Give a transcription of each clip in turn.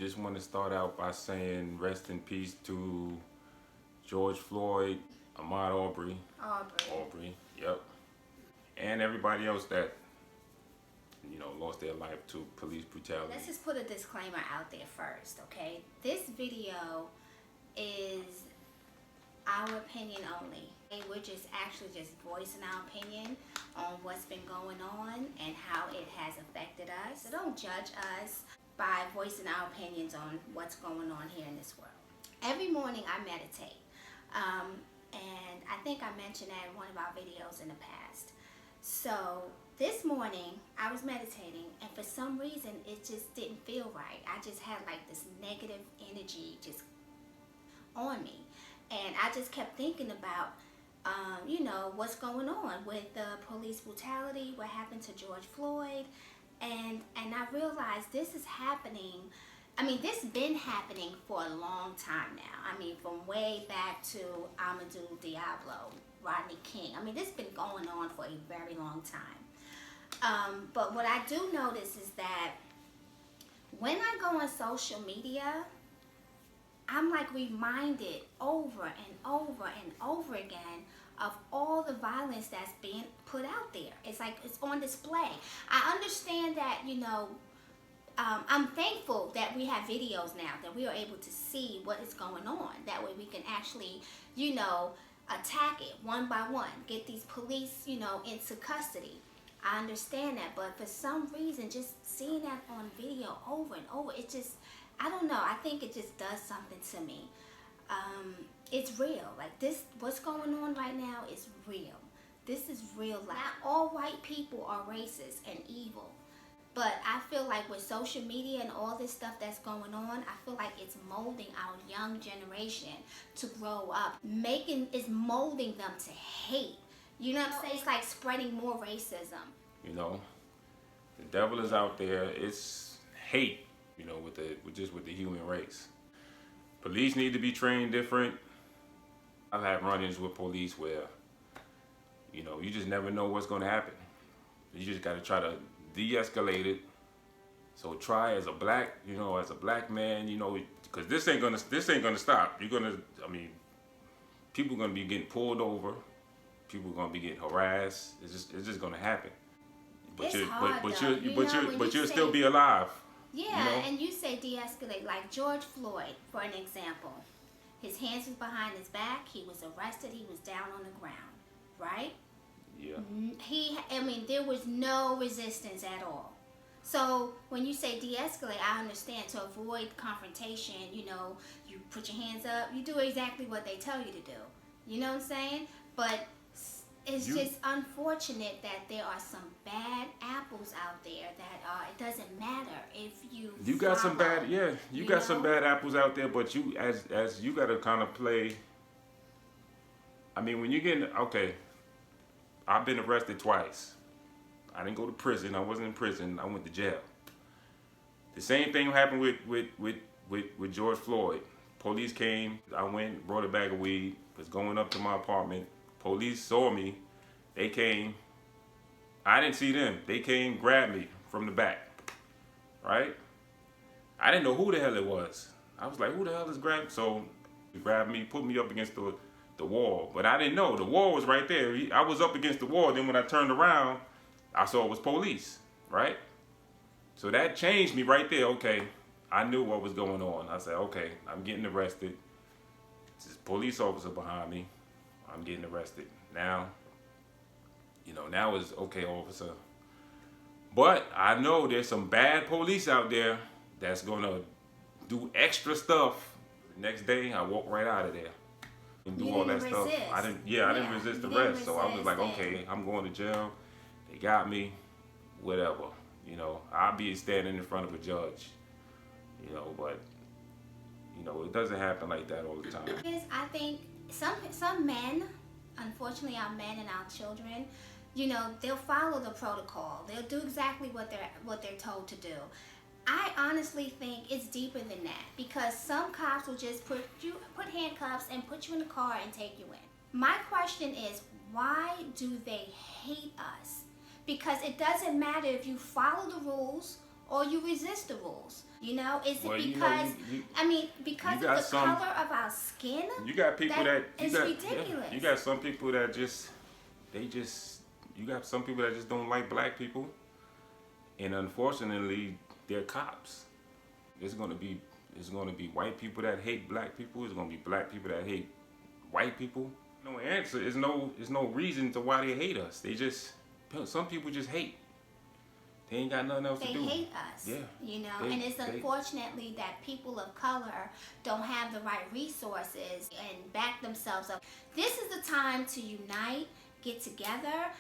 Just want to start out by saying rest in peace to George Floyd, Ahmaud Aubrey, yep, and everybody else that lost their life to police brutality. Let's just put a disclaimer out there first, okay? This video is our opinion only. We're just voicing our opinion on what's been going on and how it has affected us. So don't judge us by voicing our opinions on what's going on here in this world. Every morning I meditate. And I think I mentioned that in one of our videos in the past. So this morning I was meditating, and for some reason it just didn't feel right. I just had like this negative energy just on me, and I just kept thinking about what's going on with the police brutality, what happened to George Floyd, and I realized this is happening. I mean, this has been happening for a long time now. I mean, from way back to Amadou Diallo, Rodney King. I mean, this has been going on for a very long time. But what I do notice is that when I go on social media, I'm like reminded over and over and over again of all the violence that's being put out there. It's like it's on display. I understand that, I'm thankful that we have videos now, that we are able to see what is going on. That way we can actually, attack it one by one, get these police, into custody. I understand that, but for some reason, just seeing that on video over and over, it just, I don't know, I think it just does something to me. It's real. Like this, what's going on right now is real. This is real life. Not all white people are racist and evil. But I feel like with social media and all this stuff that's going on, I feel like it's molding our young generation to grow up. It's molding them to hate. You know what I'm saying? It's like spreading more racism. The devil is out there. It's hate, with the human race. Police need to be trained different. I've had run-ins with police where, you just never know what's going to happen. You just got to try to de-escalate it. So try as a black man, because this ain't gonna stop. People gonna be getting pulled over. People gonna be getting harassed. It's just gonna happen. But you'll still be alive. Yeah, and you say de-escalate, like George Floyd, for an example. His hands was behind his back. He was arrested. He was down on the ground, right? Yeah. There was no resistance at all. So when you say de-escalate, I understand, to avoid confrontation, you put your hands up, you do exactly what they tell you to do. You know what I'm saying? But it's just unfortunate that there are some bad apples out there that it doesn't matter if you got some bad got some bad apples out there, but you as you got to kind of play. When you get okay, I've been arrested twice. I didn't go to prison. I wasn't in prison. I went to jail. The same thing happened with George Floyd. Police came. I went, brought a bag of weed, was going up to my apartment. Police saw me. They came. I didn't see them. They came, grabbed me from the back. Right? I didn't know who the hell it was. I was like, who the hell is grabbing? So he grabbed me, put me up against the wall. But I didn't know. The wall was right there. I was up against the wall. Then when I turned around, I saw it was police. Right? So that changed me right there. Okay. I knew what was going on. I said, okay, I'm getting arrested. There's a police officer behind me. I'm getting arrested. Now it's okay, officer. But I know there's some bad police out there that's going to do extra stuff. The next day, I walked right out of there and do all that stuff. I didn't resist the arrest. So I was like, okay, I'm going to jail. They got me, whatever. I'll be standing in front of a judge. But it doesn't happen like that all the time. I think some men, unfortunately our men and our children, they'll follow the protocol. They'll do exactly what they're told to do. I honestly think it's deeper than that, because some cops will just put handcuffs and put you in the car and take you in. My question is, why do they hate us? Because it doesn't matter if you follow the rules or you resist the rules. You know, is Well, it you because know, I mean because you of got the some- color of our skin? You got people that is ridiculous. Yeah, you got some people that you got some people that just don't like black people, and unfortunately, they're cops. It's gonna be white people that hate black people. It's gonna be black people that hate white people. No answer. There's no reason to why they hate us. Some people just hate. They ain't got nothing else to do. They hate us, Yeah. you know, and it's unfortunately that people of color don't have the right resources and back themselves up. This is the time to unite, get together.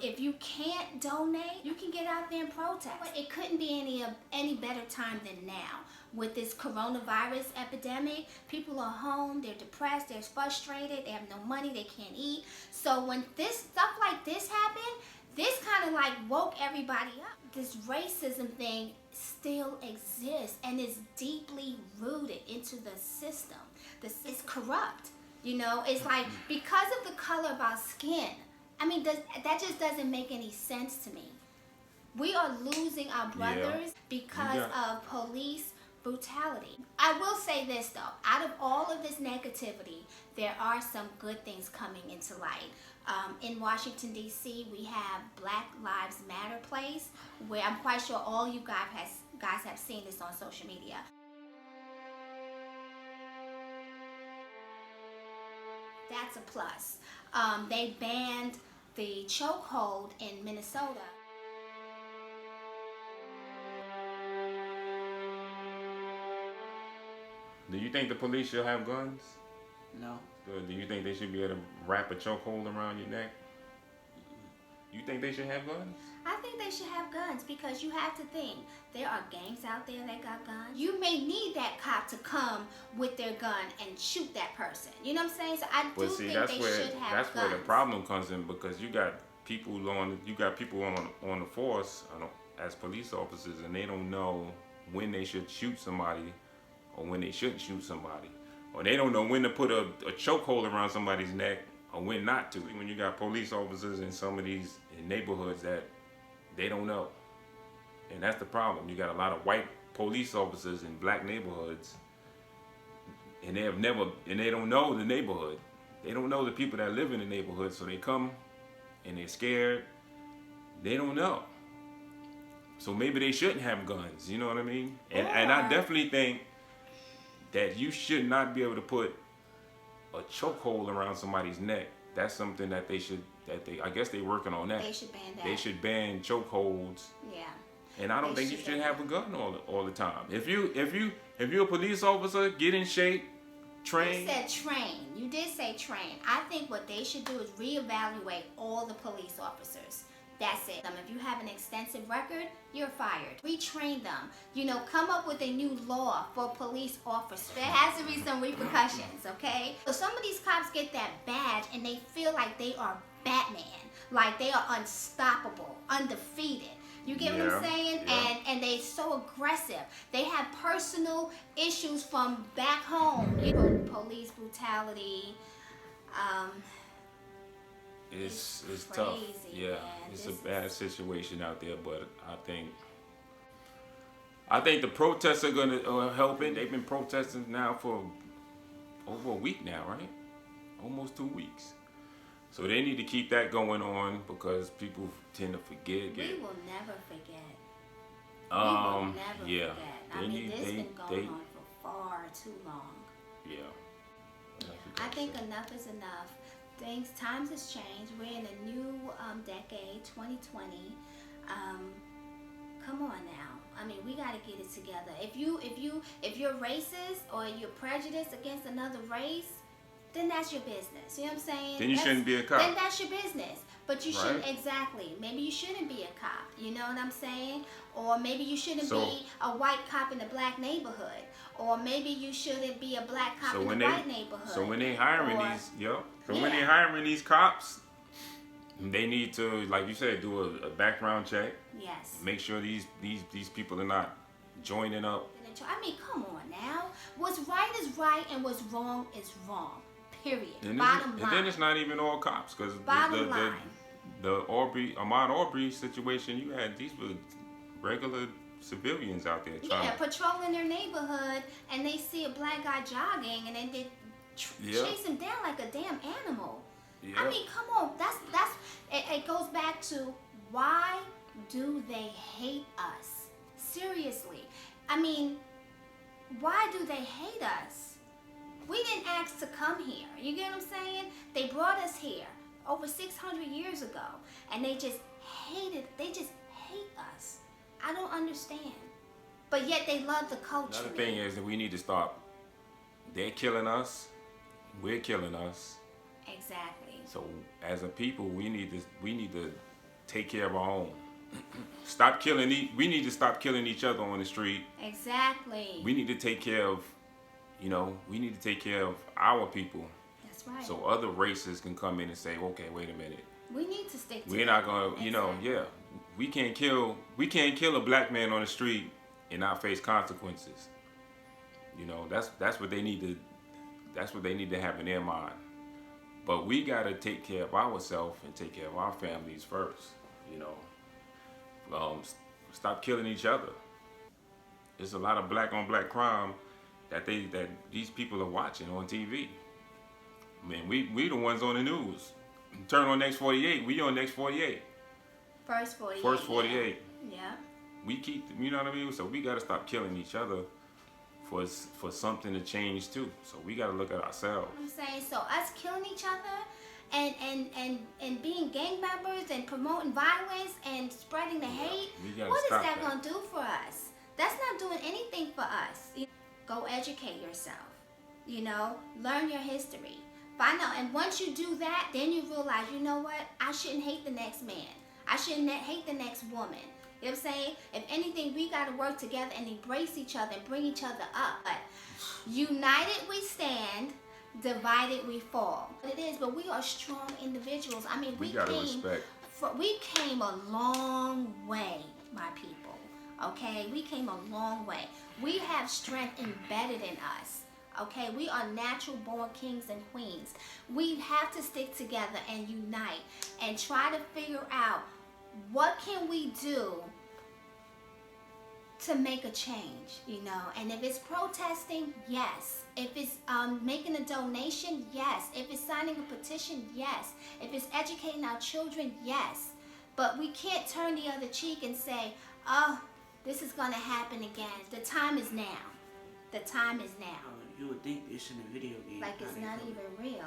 If you can't donate, you can get out there and protest. But it couldn't be any better time than now. With this coronavirus epidemic, people are home, they're depressed, they're frustrated, they have no money, they can't eat. So when stuff like this happened, this kind of like woke everybody up. This racism thing still exists and is deeply rooted into the system. It's corrupt, you know. It's like because of the color of our skin. I mean, that just doesn't make any sense to me. We are losing our brothers because of police brutality. I will say this though, out of all of this negativity, there are some good things coming into light. In Washington, D.C., we have Black Lives Matter place, where I'm quite sure all you guys have seen this on social media. That's a plus. They banned the chokehold in Minnesota. Do you think the police should have guns? No. Do you think they should be able to wrap a chokehold around your neck? You think they should have guns? I think they should have guns because you have to think there are gangs out there that got guns. You may need that cop to come with their gun and shoot that person. You know what I'm saying? So I do think they should have that's guns. where the problem comes in, because you got people on the force as police officers, and they don't know when they should shoot somebody or when they shouldn't shoot somebody, or they don't know when to put a chokehold around somebody's neck or when not to. When you got police officers in some of these neighborhoods that they don't know, and that's the problem. You got a lot of white police officers in black neighborhoods, and they don't know the neighborhood. They don't know the people that live in the neighborhood, so they come and they're scared. They don't know. So maybe they shouldn't have guns, you know what I mean? And I definitely think that you should not be able to put a chokehold around somebody's neck. That's something that I guess they're working on that. They should ban that. They should ban chokeholds. Yeah. And I don't think you should have a gun all the time. If you're a police officer, get in shape, train. You said train. You did say train. I think what they should do is reevaluate all the police officers. That's it. If you have an extensive record, you're fired. Retrain them. You know, come up with a new law for police officers. There has to be some repercussions, okay? So some of these cops get that badge and they feel like they are Batman. Like they are unstoppable, undefeated. You get what I'm saying? Yeah. And they're so aggressive. They have personal issues from back home. You know, police brutality. It's crazy, tough. Yeah, man. it's a bad situation out there, but I think the protests are gonna help it. They've been protesting now for over a week now, right? Almost 2 weeks. So they need to keep that going on because people tend to forget. We will never forget. We will never forget. I mean, this has been going on for far too long. Yeah. I think enough is enough. Times has changed. We're in a new decade, 2020. Come on now. I mean, we got to get it together. If you're racist or you're prejudiced against another race, then that's your business. You know what I'm saying? Then you shouldn't be a cop. Then that's your business. But you shouldn't, exactly. Maybe you shouldn't be a cop. You know what I'm saying? Or maybe you shouldn't be a white cop in a black neighborhood. Or maybe you shouldn't be a black cop in a white neighborhood. So when they hiring when they hiring these cops, they need to, like you said, do a background check. Yes. Make sure these people are not joining up. I mean, come on now. What's right is right and what's wrong is wrong. Period. Bottom line. And then it's not even all cops, because the Ahmaud Arbery situation, you had these were regular civilians out there trying Yeah, patrolling their neighborhood, and they see a black guy jogging, and then they chase him down like a damn animal. Yeah. I mean, come on. It goes back to, why do they hate us? Seriously. I mean, why do they hate us? We didn't ask to come here. You get what I'm saying? They brought us here over 600 years ago, and they just hate us. I don't understand. But yet they love the culture. Another thing is that we need to stop. They're killing us. We're killing us. Exactly. So as a people, we need to take care of our own. Stop killing. We need to stop killing each other on the street. Exactly. We need to take care of, we need to take care of our people. That's right. So other races can come in and say, okay, wait a minute. We need to stick together. We're not gonna, we can't kill a black man on the street and not face consequences. That's what they need to have in their mind. But we gotta take care of ourselves and take care of our families first. Stop killing each other. There's a lot of black on black crime that these people are watching on TV. I mean, we the ones on the news. Turn on Next 48. We on Next 48. First 48. First 48. Yeah. We keep, you know what I mean? So we got to stop killing each other for something to change too. So we got to look at ourselves. I'm saying, so us killing each other and being gang members and promoting violence and spreading the hate, what is that going to do for us? That's not doing anything for us. Go educate yourself. Learn your history. Find out, and once you do that, then you realize, you know what? I shouldn't hate the next man. I shouldn't hate the next woman. You know what I'm saying? If anything, we got to work together and embrace each other and bring each other up. But united we stand, divided we fall. It is, but we are strong individuals. I mean, we came a long way, my people. Okay? We came a long way. We have strength embedded in us. Okay, we are natural born kings and queens. We have to stick together and unite and try to figure out what can we do to make a change, And if it's protesting, yes. If it's making a donation, yes. If it's signing a petition, yes. If it's educating our children, yes. But we can't turn the other cheek and say, oh, this is going to happen again. The time is now. The time is now. You would think it's in a video game. Like it's not even real.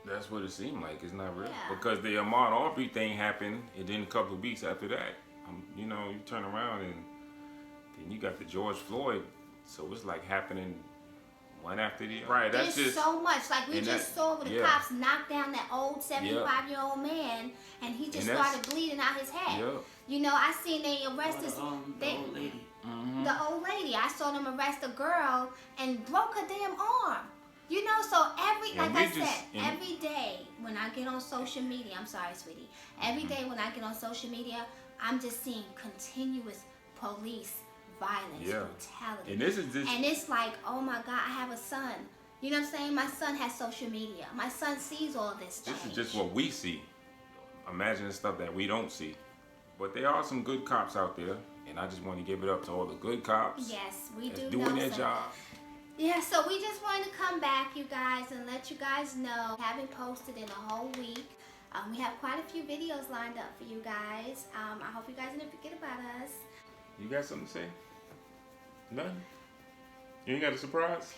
That's what it seemed like. It's not real. Yeah. Because the Ahmaud Arbery thing happened, and then a couple of weeks after that, you turn around and then you got the George Floyd. So it's like happening one after the other. Right. There's so much. Like we just saw where the cops knocked down that old 75-year-old man, and he just started bleeding out his head. Yeah. I seen they arrested the old lady. Mm-hmm. The old lady. I saw them arrest a girl and broke her damn arm. So every day when I get on social media, I'm sorry, sweetie. Every day when I get on social media, I'm just seeing continuous police violence, brutality. And it's like, oh my God, I have a son. You know what I'm saying? My son has social media. My son sees all this change. This is just what we see. Imagine the stuff that we don't see. But there are some good cops out there, and I just want to give it up to all the good cops. Yes, we do. Doing their job. Yeah, so we just wanted to come back, you guys, and let you guys know. Haven't posted in a whole week. We have quite a few videos lined up for you guys. I hope you guys didn't forget about us. You got something to say? Nothing? You ain't got a surprise?